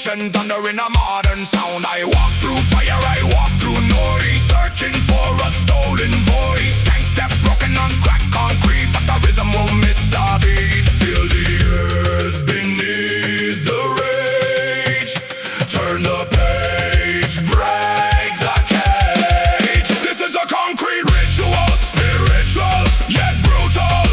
ocean thunder in a modern sound. I walk through fire, I walk through noise, searching for a stolen voice. Gang step broken on crack concrete, but the rhythm won't miss a beat. Feel the earth beneath the rage. Turn the page, break the cage. This is a concrete ritual, spiritual yet brutal.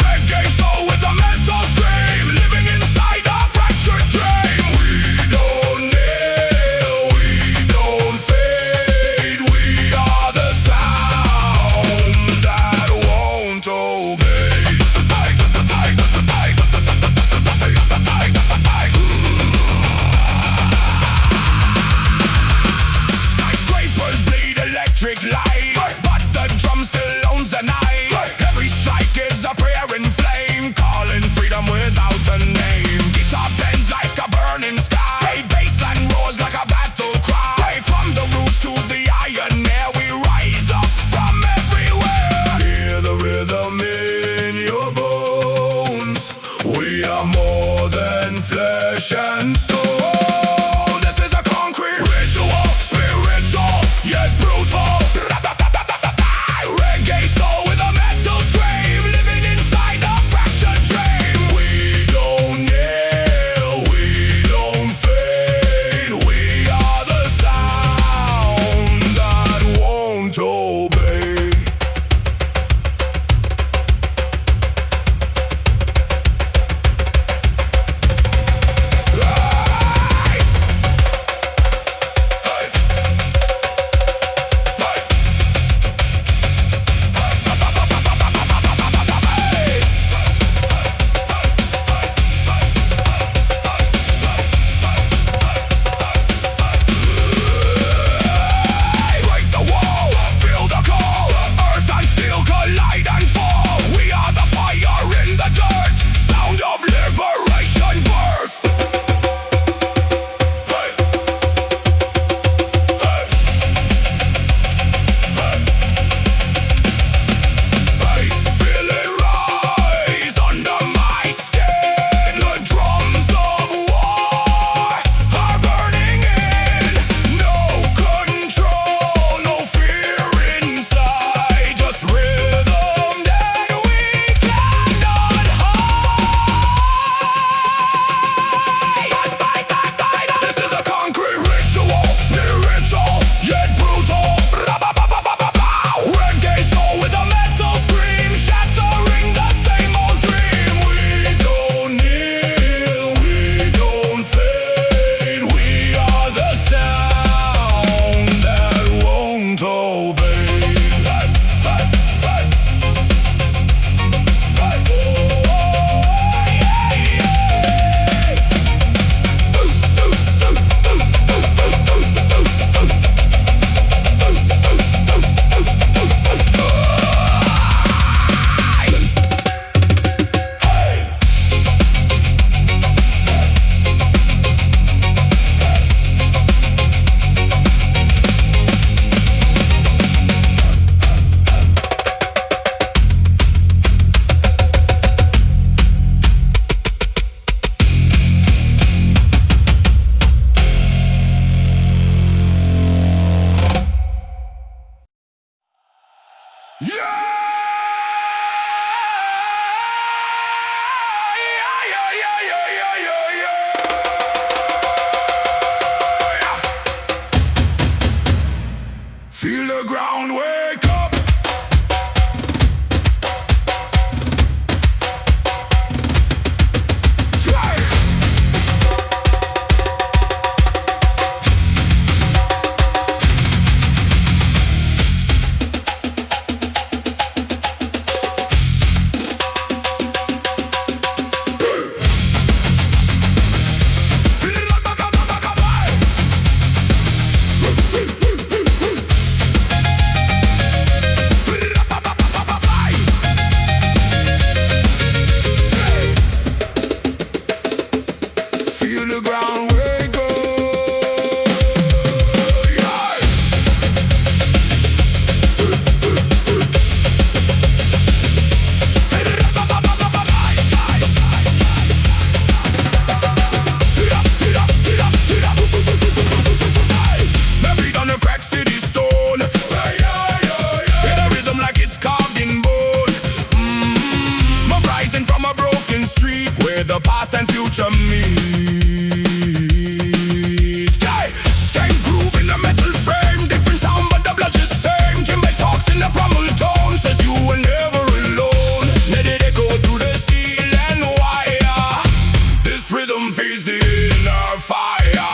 Reggae soul with a mental scream, living inside a fractured dream. We don't kneel, we don't fade. We are the sound that won't obey. Skyscrapers bleed electric light, but the drum still owns the night. Every strike is a prayer in flame, calling freedom without a name. Guitar bends like a burning sky, bassline roars like a battle cry. From the roots to the iron air, we rise up from everywhere. Hear the rhythm in your bones. We are more than flesh and stone. This is a concrete ritual, spiritual yet brutal. Reggae soul with a mental scream, living inside a fractured dream. We don't kneel, we don't fade. We are the sound that won't obey. where the past and future meet. Yeah, skank groove in a metal frame, different sound but the blood is same. Djembe talks in a primal tone, says you were never alone. Let it echo through the steel and wire. This rhythm feeds the inner fire.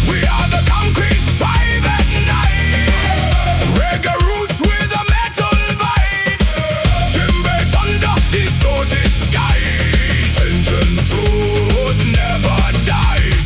We are the concrete tribe at night. Reggae roots with a metal bite. Djembe thunder, distorted skies. Ancient truth never dies.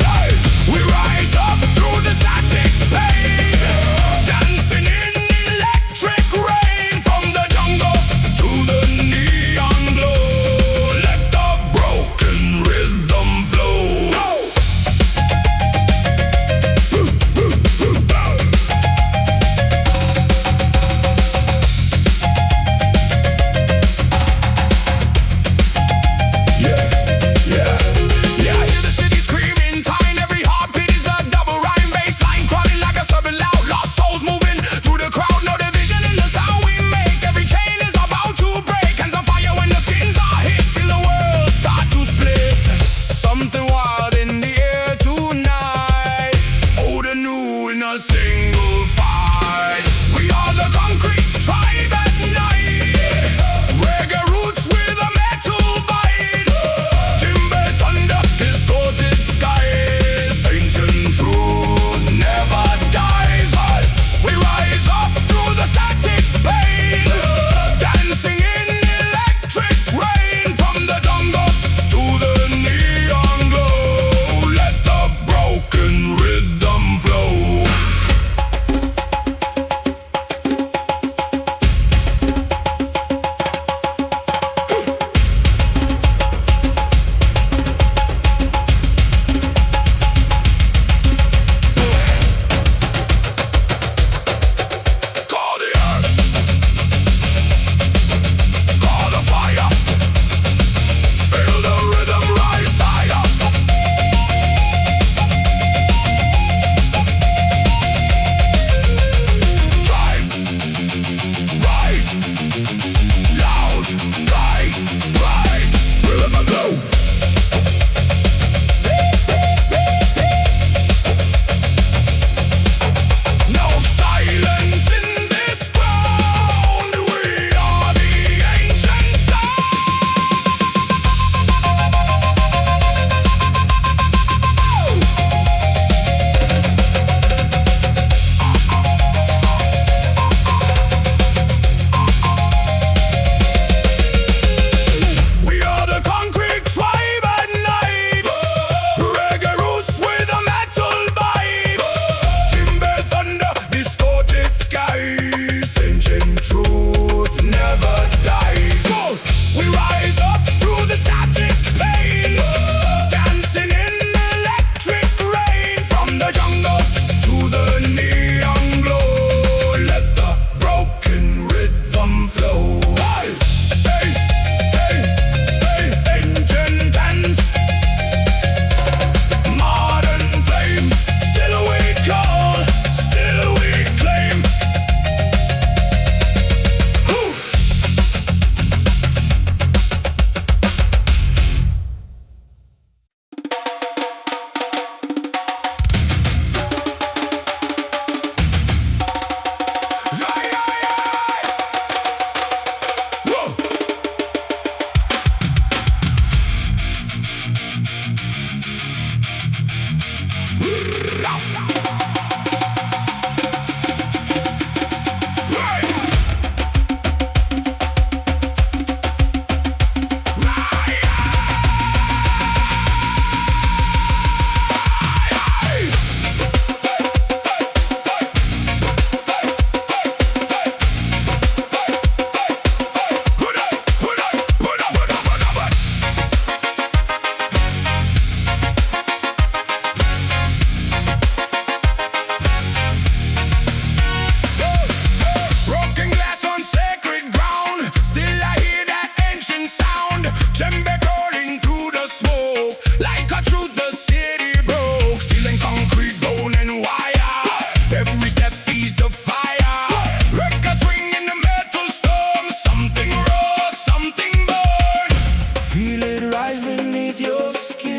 rise beneath your skin.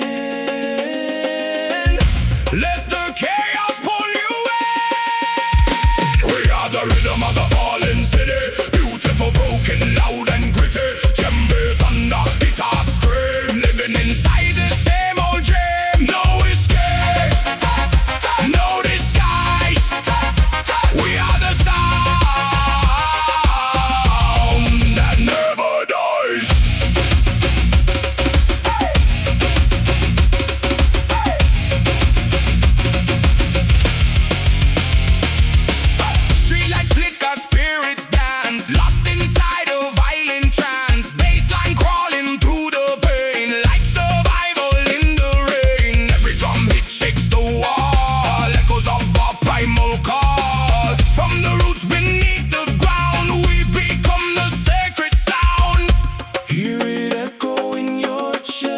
Let the chaos pull you in. We are the rhythm of the fallen city. Beautiful, broken, loud and gritty. Djembe, thunder, guitar, scream. Living inside the same old dream. No escape, no disguise. We are the sound that never dies. Streetlights flicker, spirits dance, lost inside a violent trance. Bassline crawling through the pain, like survival in the rain. Every drum hit shakes the wall, echoes of our primal call. From the roots beneath the ground, we become the sacred sound. Hear it echo in your chest.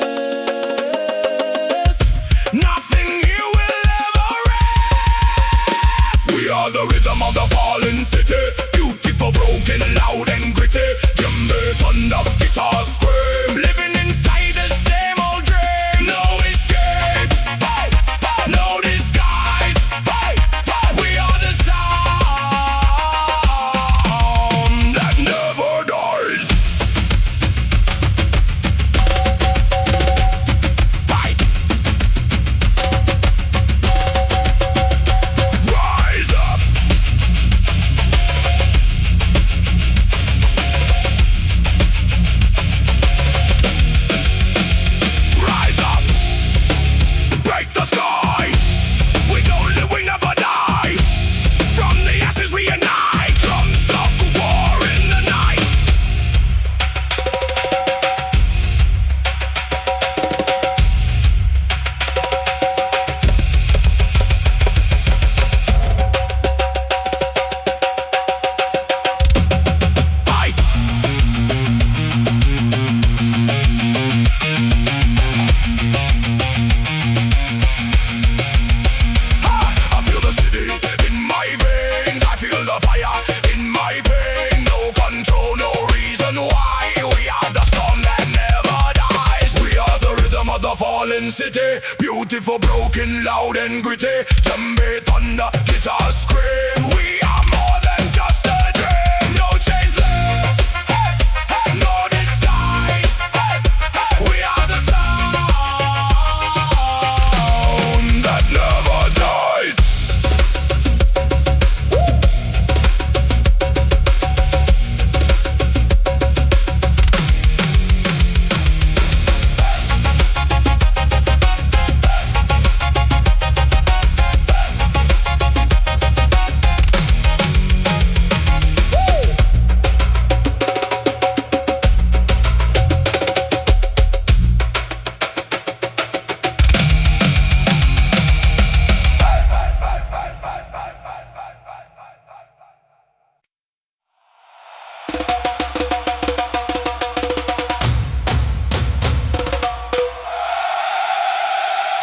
Nothing here will ever rest. We are the rhythm of the fallen city. Beautiful, broken, loud and gritty. Djembe, thunder, guitar, scream. Living inside the same old dream. No escape, no disguise. We are the sound that never dies. Rise up. Rise up. Break the sky. We don't live, we never die. From the ashes we unite. Drums of war in the night. I feel the city in my veins. I feel the fire in my pain. No control, no reason why. We are the storm that never dies. We are the rhythm of the fallen city. Beautiful, broken, loud and gritty. Djembe, thunder, guitar, scream. We are more than just a dream. No chains left, no disguise. We are the sound that never dies.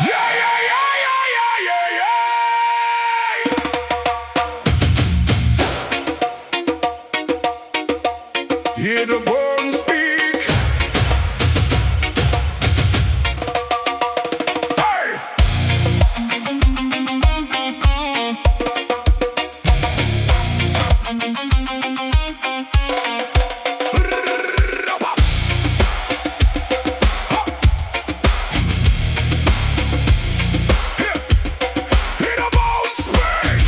Yeah, yeah, yeah, yeah, yeah, yeah, yeah. Hear the world speak. Hey! Hear the bones break.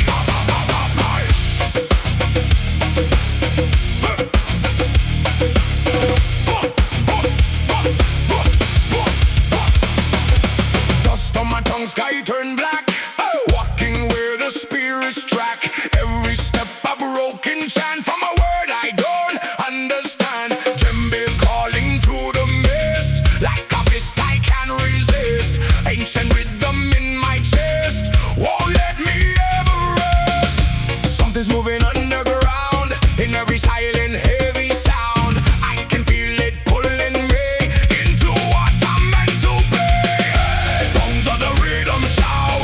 Dust on my tongue, sky turn black. Walking where the spirits track. Every step a broken chant from a word I don't understand. Djembe calling through the mist. Like a fist I can't resist. Ancient rhythm in my chest won't let me ever rest. Something's moving underground in every silent, heavy sound. I can feel it pulling me into what I'm meant to be. Bones of the rhythm shout.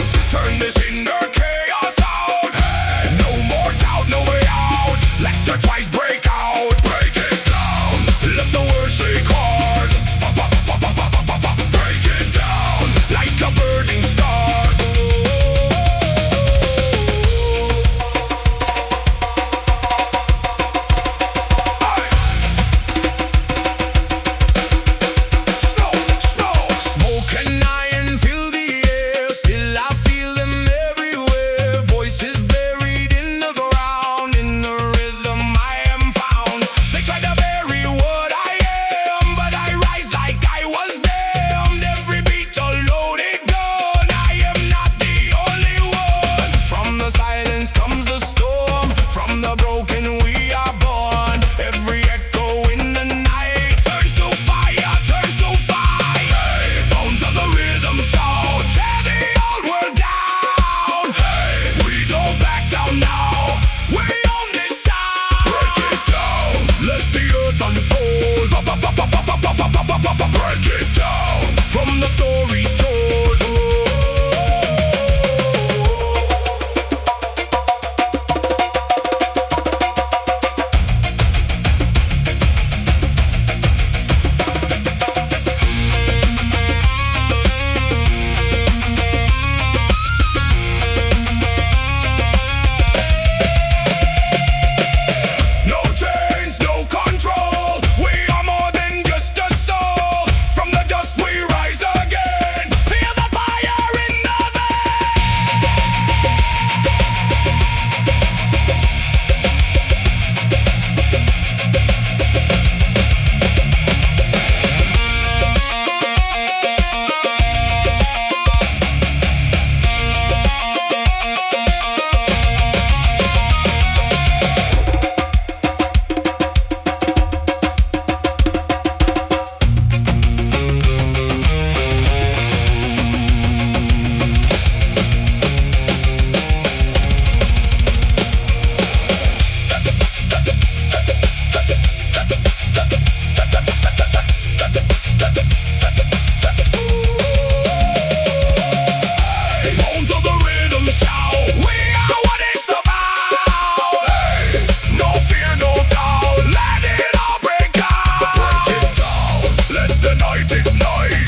ignite.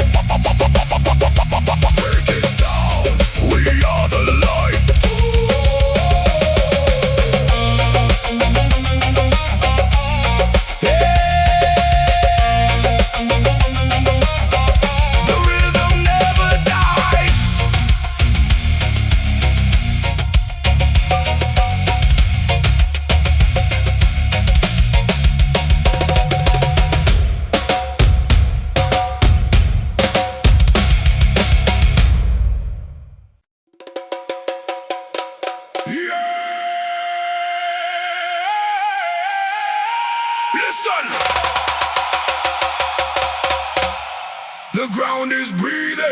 Break it down. We are the light. The rhythm never dies. Listen! The ground is breathing.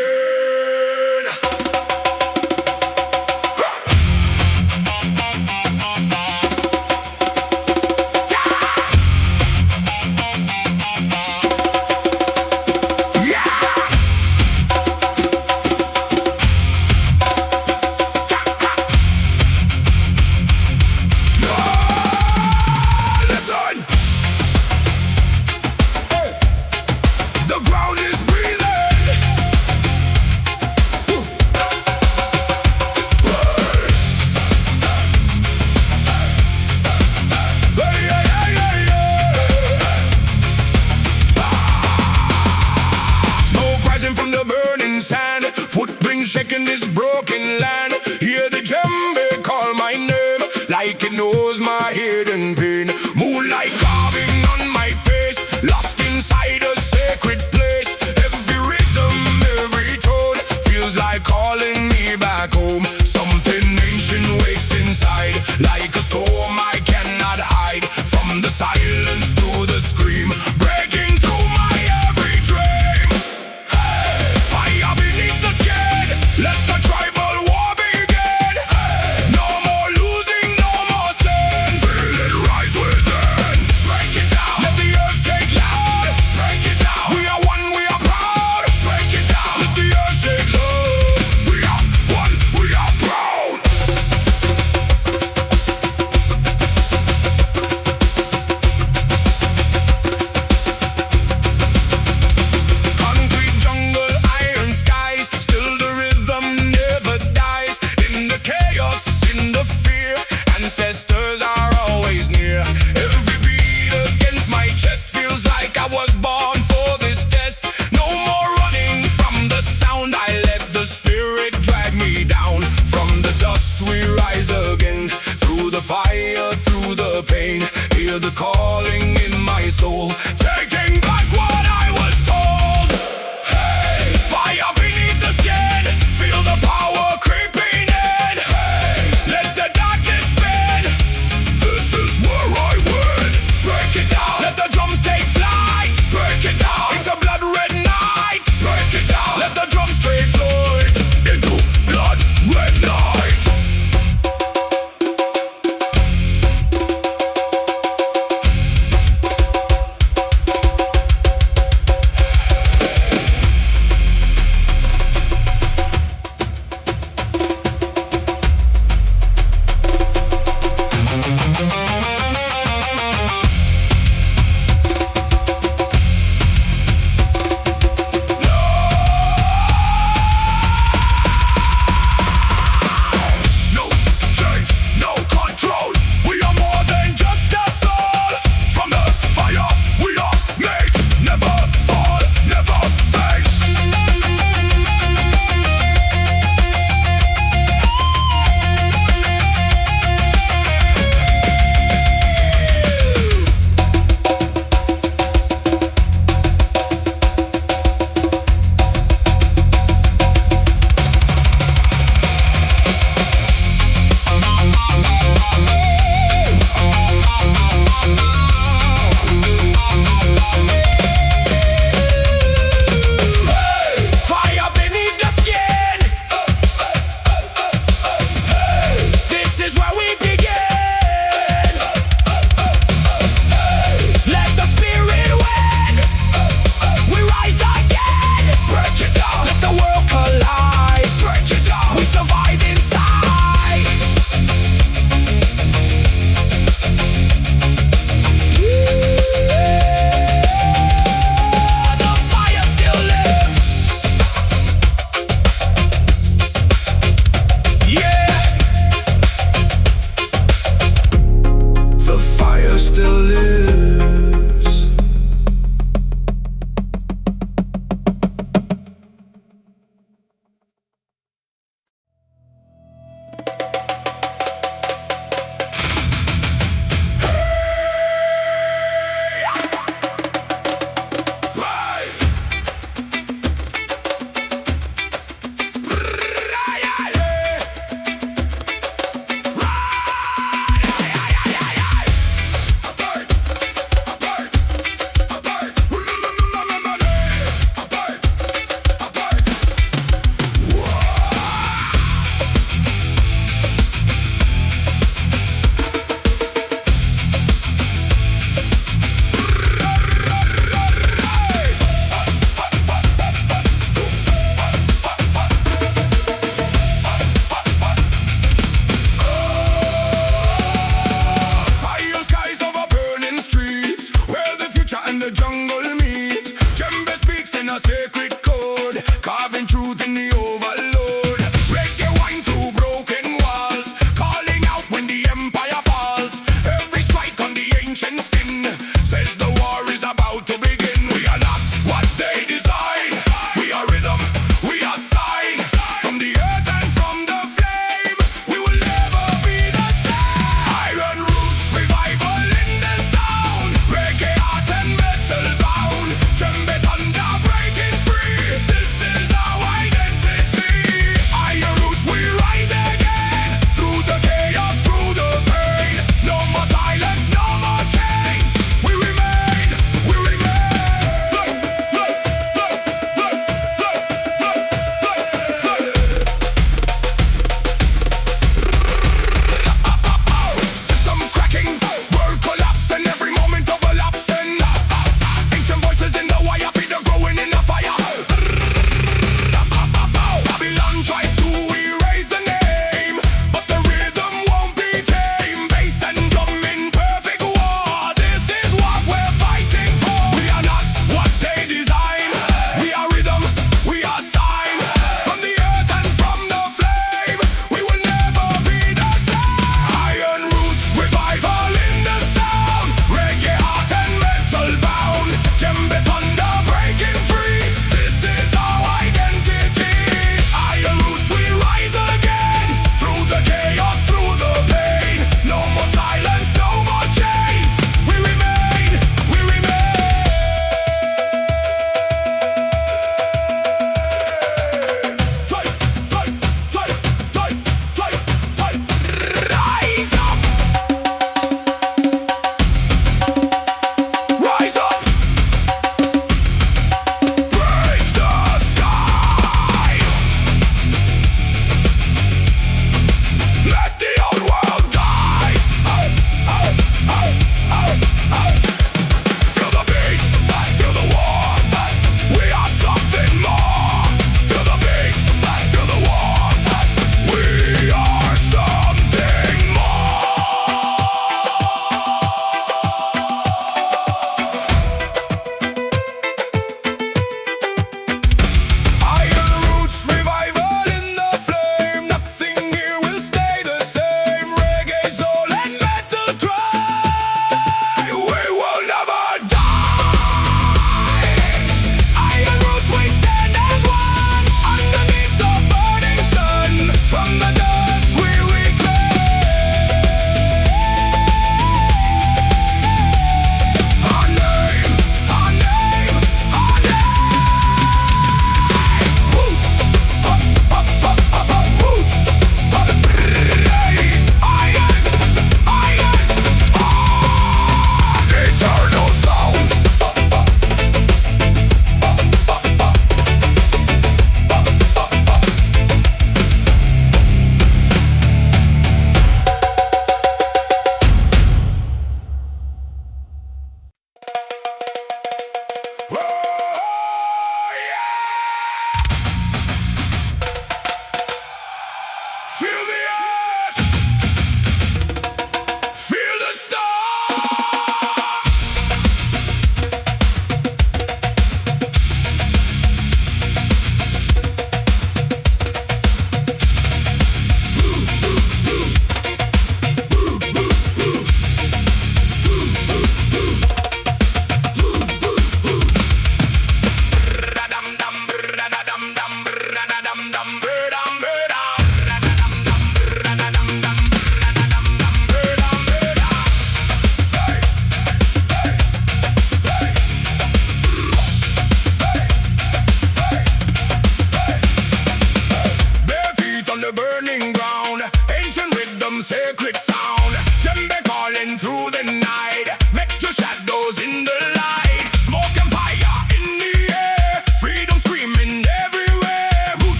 Listen! The ground is breathing. Smoke rising from the burning sand, footprints shaking this broken land. Hear the djembe call my name, like it knows my hidden pain. Moonlight carving on my face, lost inside a sacred place. Every rhythm, every tone feels like calling me back home. Something ancient wakes inside, like a storm I cannot hide. From the silence to the scream, breaking through my every dream. Fire beneath the skin, let the tribal war begin.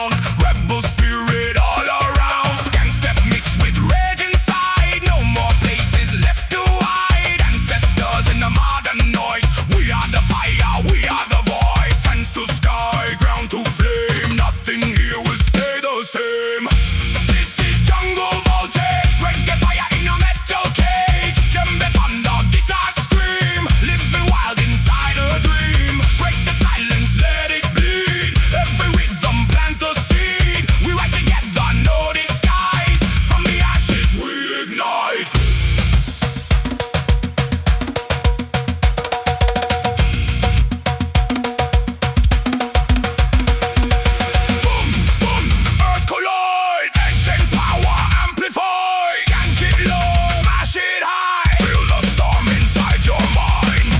sound. Rebel spirit all around. Skank step mixed with rage inside. No more places left to hide. Ancestors in the modern noise. We are the fire, we are the voice. Hands to sky, ground to flame. Nothing here will stay the same. This is jungle voltage. Reggae fire in a metal cage. Djembe thunder, guitar scream. Living wild inside a dream. Break the silence, let it bleed. Every rhythm plant a seed. We rise together, no disguise. From the ashes we ignite. Boom, boom, earth collide. Engine power amplified. Skank it low, smash it high. Feel the storm inside your mind.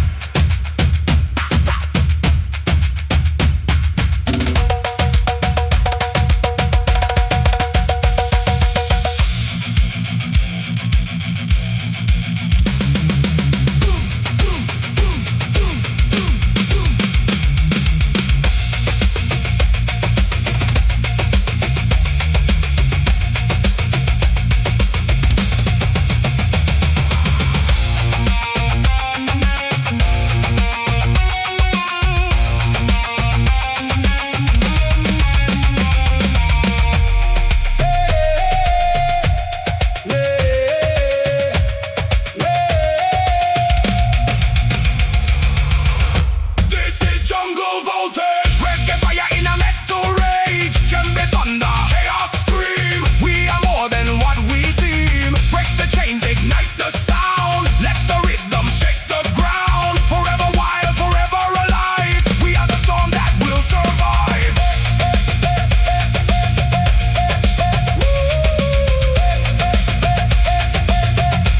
This is jungle voltage. Reggae fire in a metal rage. Djembe thunder, chaos scream. We are more than what we seem. Break the chains, ignite the sound. Let the rhythm shake the ground. Forever wild, forever alive. We are the storm that will survive.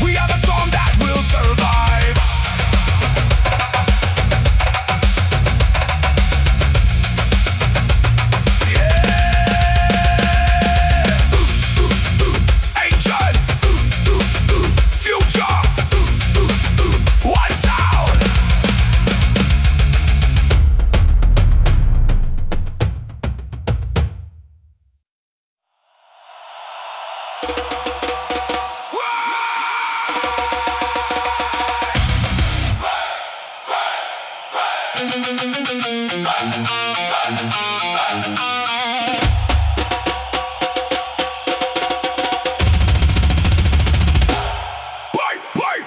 We are the storm that will survive. Ancient, future, one sound. Bye, bye.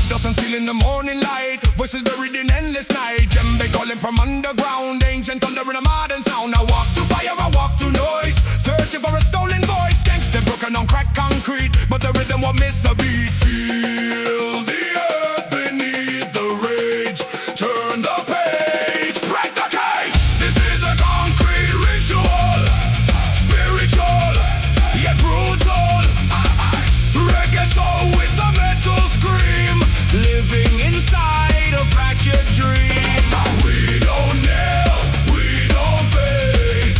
Dust still in the morning light. Voices buried in endless night. Djembe calling from underground. Ancient thunder in a modern sound. I walk through fire, I walk through noise. Searching for a stolen voice. Gangster broken on cracked concrete. But the rhythm won't miss a beat. Feel the earth beneath the rage. Turn the page. Break the cage. This is a concrete ritual. Spiritual, yet brutal. Reggae soul with a metal scream. Living inside a fractured dream. We don't kneel, we don't fade.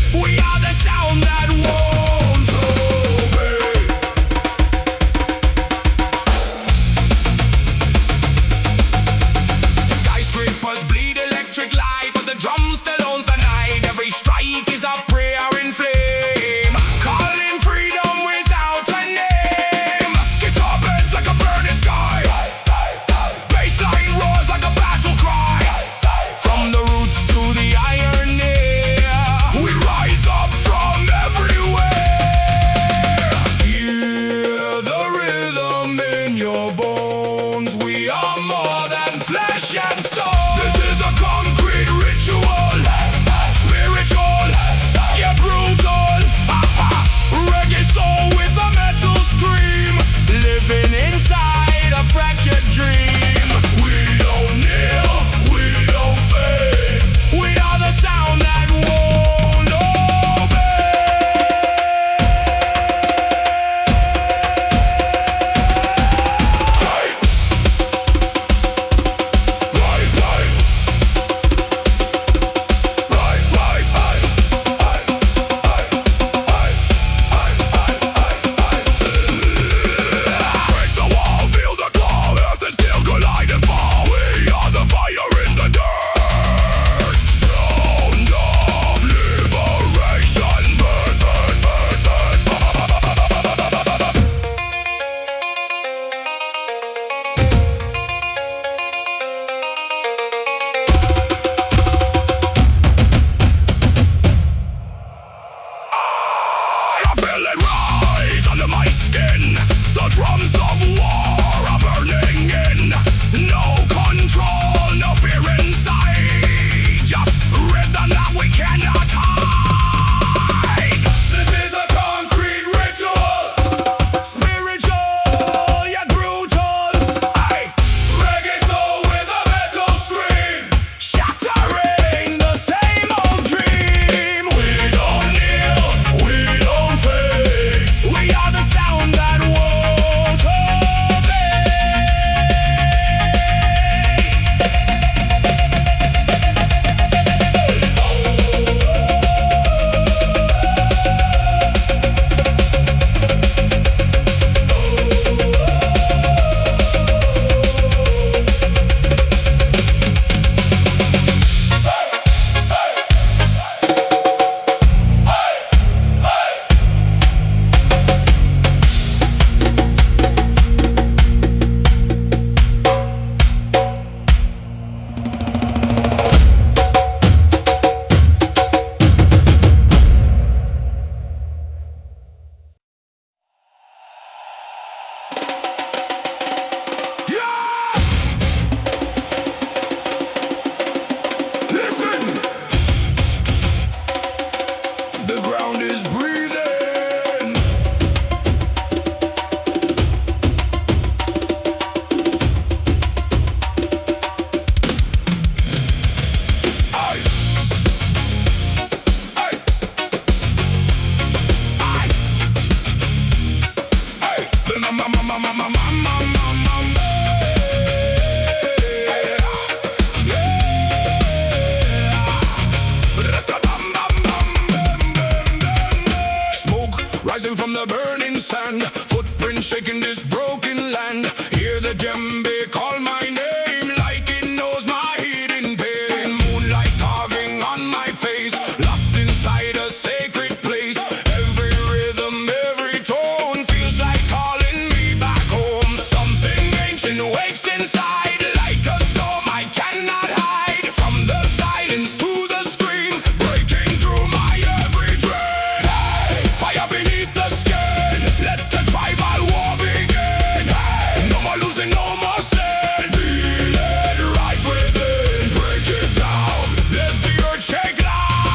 rising from the burning sand. Footprints shaking this broken land. Hear the djembe call my name like it knows my hidden pain. Moonlight carving on my face, lost inside a sacred place. Every rhythm, every tone feels like calling me back home. Something ancient wakes inside like a storm I cannot hide. From the silence to the scream, breaking through my every dream. Hey, fire beneath the skin, let the tribal war begin. Hey, no more losing, no more sin. Feel it rise within, break it down, let the earth shake loud.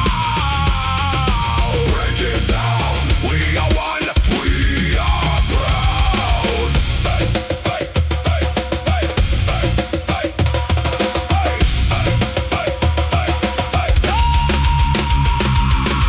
Break it down, we are one, we are proud. Hey, hey, hey, hey, hey, hey,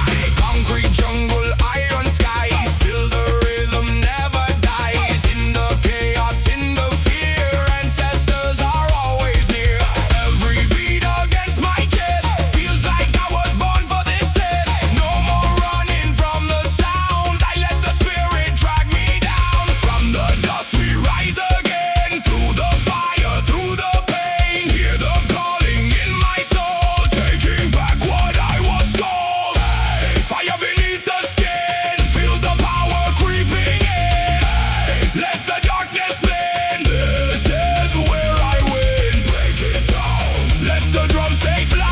hey. Concrete jungle, iron sky, still the rhythm never dies. In the chaos, in the fear, ancestors are always near. Every beat against my chest feels like I was born for this test. No more running from the sound, I let the spirit drag me down. From the dust we rise again, through the fire, through the pain. Hear the calling in my soul, taking back what I was told. Hey, fire beneath the skin, feel the power creeping in. Hey, let the darkness blend, this is where I win. Break it down, let the drums take flight.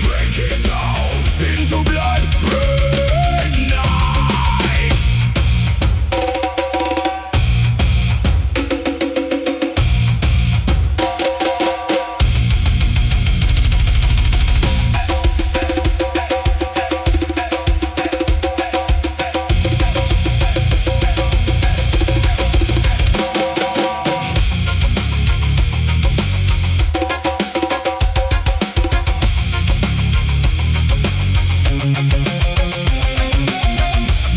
Break it down, into blood red night.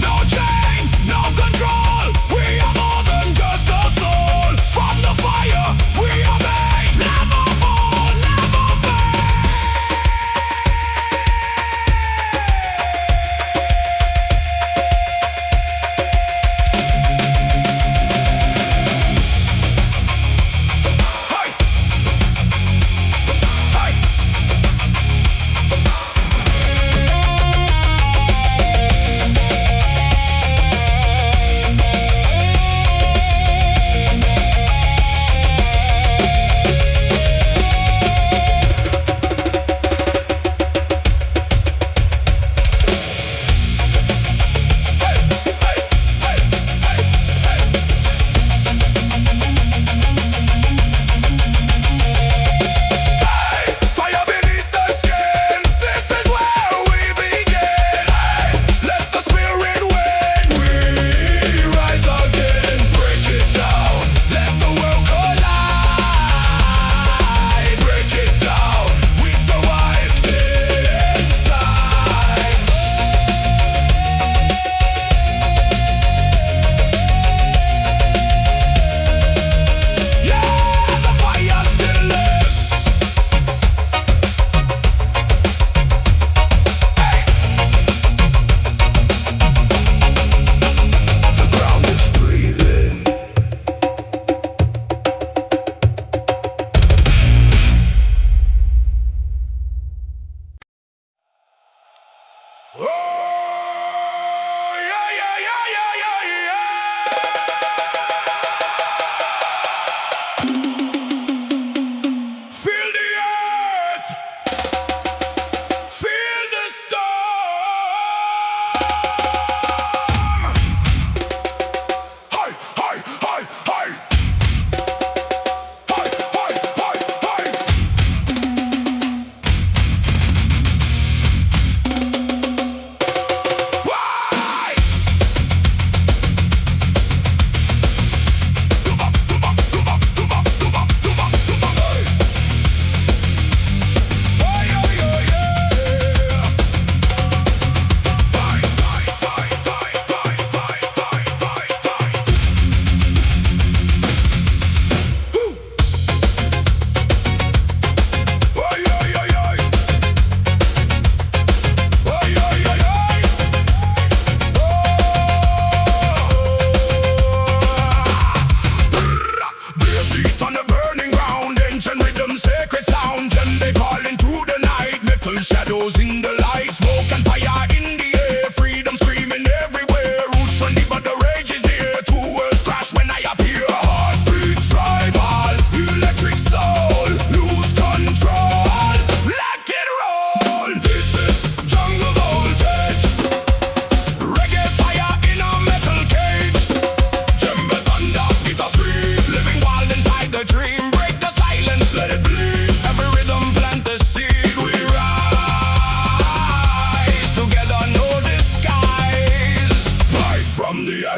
No chains, no control. We are more than just a soul. From the fire, we are made. Never fall, never fade. Hey, hey. Fire beneath the skin, this is where we begin. Hey, let the spirit win, we rise again. Break it down, let the world collide. Break it down, we survive inside. Yeah, the fire still lives. The ground is breathing. Oh, yeah, yeah, yeah, yeah, yeah, yeah. Feel the earth, feel the storm. Hey, hey, hey, hey. Hey, hey, hey, hey.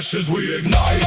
ashes we ignite.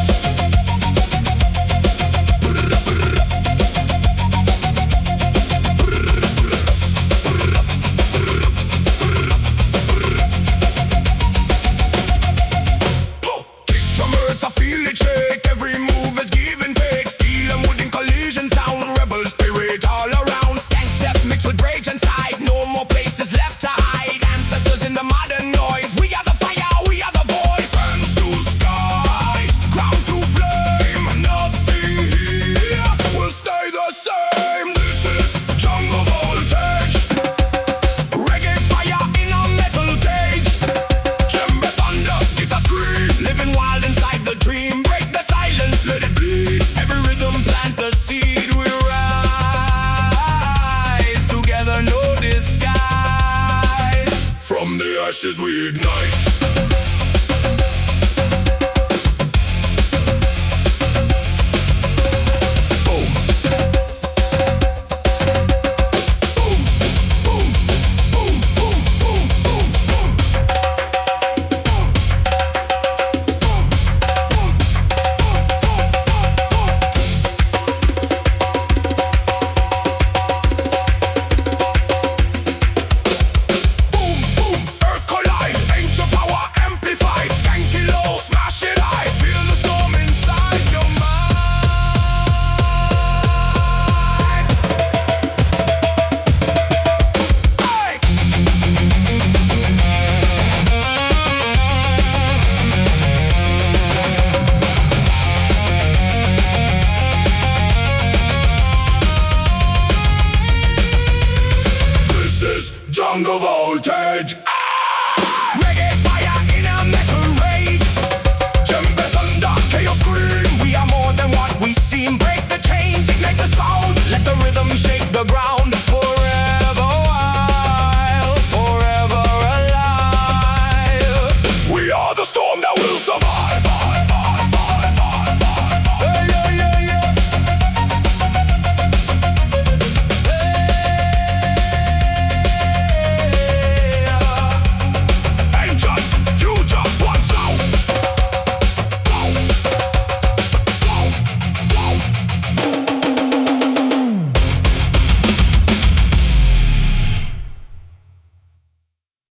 Kick drum hurts, I feel it shake. Every move is give and take. Steel and wood in collision sound. Rebel spirit all around. Stank step mixed with rage inside. No more places left to hide. Ancestors in the modern noise. We are the fire, we are the voice. Hands to sky, ground to flame. Nothing here will stay the same. This is jungle voltage. Reggae fire in a metal cage. Djembe thunder, it's a scream. Living wild inside the dream. Break the silence, let it bleed. Every rhythm plant the seed. We rise together, no disguise. From the ashes we ignite. Boom. Boom, boom, boom, boom, boom, boom, boom. Boom, boom, earth collide, ancient power amplified. Skanky low, smash it high. Feel the storm inside your mind. Hey! This is jungle voltage. Reggae fire in a metal rage. Djembe thunder, chaos scream. We are more than what we seem. Break the chains, ignite the sound. Let the rhythm shake the ground.